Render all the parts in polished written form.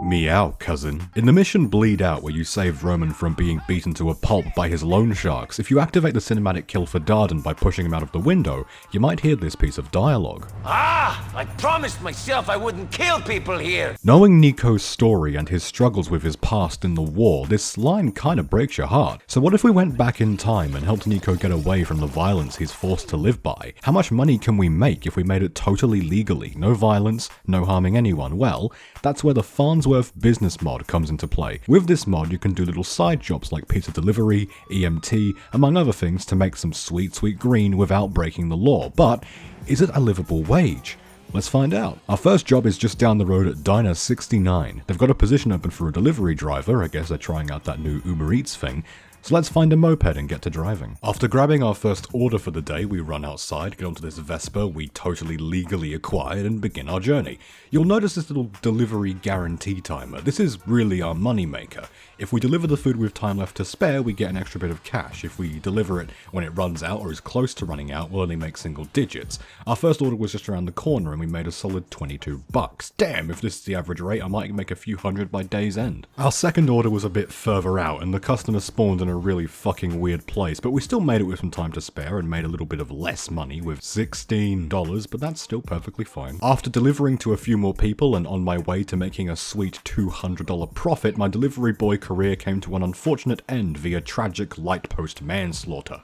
Meow, cousin. In the mission Bleed Out, where you saved Roman from being beaten to a pulp by his loan sharks, if you activate the cinematic kill for Darden by pushing him out of the window, you might hear this piece of dialogue. Ah! I promised myself I wouldn't kill people here! Knowing Niko's story and his struggles with his past in the war, this line kinda breaks your heart. So what if we went back in time and helped Niko get away from the violence he's forced to live by? How much money can we make if we made it totally legally? No violence, no harming anyone. Well, that's where the Farnsworth Business Mod comes into play. With this mod, you can do little side jobs like pizza delivery, EMT, among other things to make some sweet green without breaking the law. But is it a livable wage? Let's find out. Our first job is just down the road at Diner 69. They've got a position open for a delivery driver. I guess they're trying out that new Uber Eats thing. So let's find a moped and get to driving. After grabbing our first order for the day, we run outside, get onto this Vespa we totally legally acquired, and begin our journey. You'll notice this little delivery guarantee timer. This is really our money maker. If we deliver the food with time left to spare, we get an extra bit of cash. If we deliver it when it runs out or is close to running out, we'll only make single digits. Our first order was just around the corner and we made a solid 22 bucks. Damn, if this is the average rate, I might make a few hundred by day's end. Our second order was a bit further out and the customer spawned in a really fucking weird place, but we still made it with some time to spare and made a little bit of less money with $16, but that's still perfectly fine. After delivering to a few more people and on my way to making a sweet $200 profit, my delivery boy career came to an unfortunate end via tragic light post manslaughter.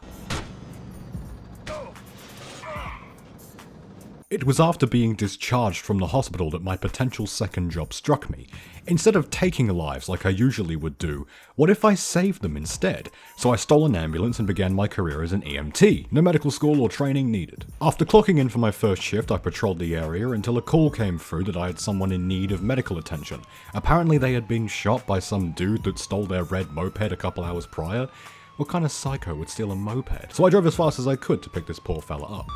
It was after being discharged from the hospital that my potential second job struck me. Instead of taking lives like I usually would do, what if I saved them instead? So I stole an ambulance and began my career as an EMT, no medical school or training needed. After clocking in for my first shift, I patrolled the area until a call came through that I had someone in need of medical attention. Apparently they had been shot by some dude that stole their red moped a couple hours prior. What kind of psycho would steal a moped? So I drove as fast as I could to pick this poor fella up.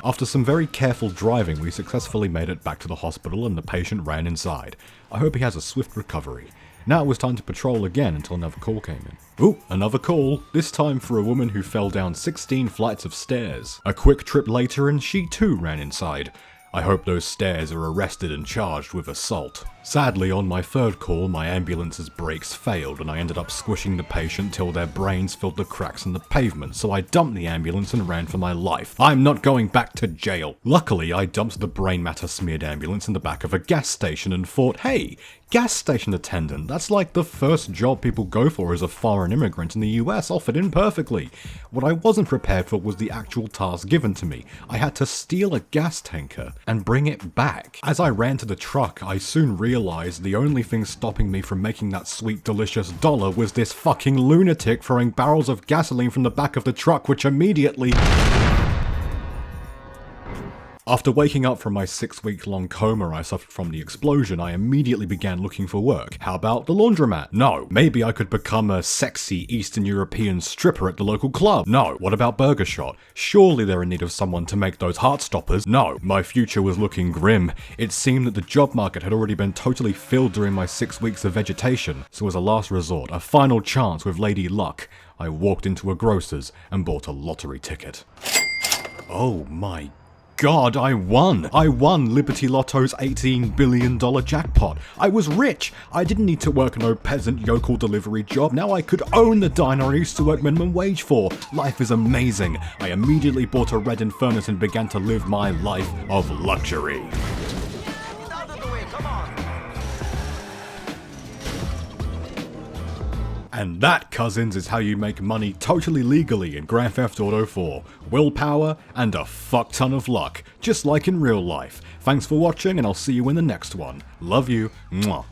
After some very careful driving, we successfully made it back to the hospital and the patient ran inside. I hope he has a swift recovery. Now it was time to patrol again until another call came in. Ooh, another call, this time for a woman who fell down 16 flights of stairs. A quick trip later and she too ran inside. I hope those stairs are arrested and charged with assault. Sadly, on my third call, my ambulance's brakes failed and I ended up squishing the patient till their brains filled the cracks in the pavement, so I dumped the ambulance and ran for my life. I'm not going back to jail. Luckily, I dumped the brain matter smeared ambulance in the back of a gas station and thought, hey, gas station attendant, that's like the first job people go for as a foreign immigrant in the US, I'll fit in perfectly. What I wasn't prepared for was the actual task given to me. I had to steal a gas tanker and bring it back. As I ran to the truck, I soon realized the only thing stopping me from making that sweet delicious dollar was this fucking lunatic throwing barrels of gasoline from the back of the truck, which immediately... After waking up from my 6-week-long coma I suffered from the explosion, I immediately began looking for work. How about the laundromat? No. Maybe I could become a sexy Eastern European stripper at the local club? No. What about Burger Shot? Surely they're in need of someone to make those heart stoppers? No. My future was looking grim. It seemed that the job market had already been totally filled during my 6 weeks of vegetation, so as a last resort, a final chance with Lady Luck, I walked into a grocer's and bought a lottery ticket. Oh my God, I won! I won Liberty Lotto's $18 billion jackpot. I was rich! I didn't need to work no peasant yokel delivery job. Now I could own the diner I used to work minimum wage for. Life is amazing. I immediately bought a red furnace and began to live my life of luxury. And that, cousins, is how you make money totally legally in Grand Theft Auto 4. Willpower and a fuck ton of luck, just like in real life. Thanks for watching and I'll see you in the next one. Love you. Mwah.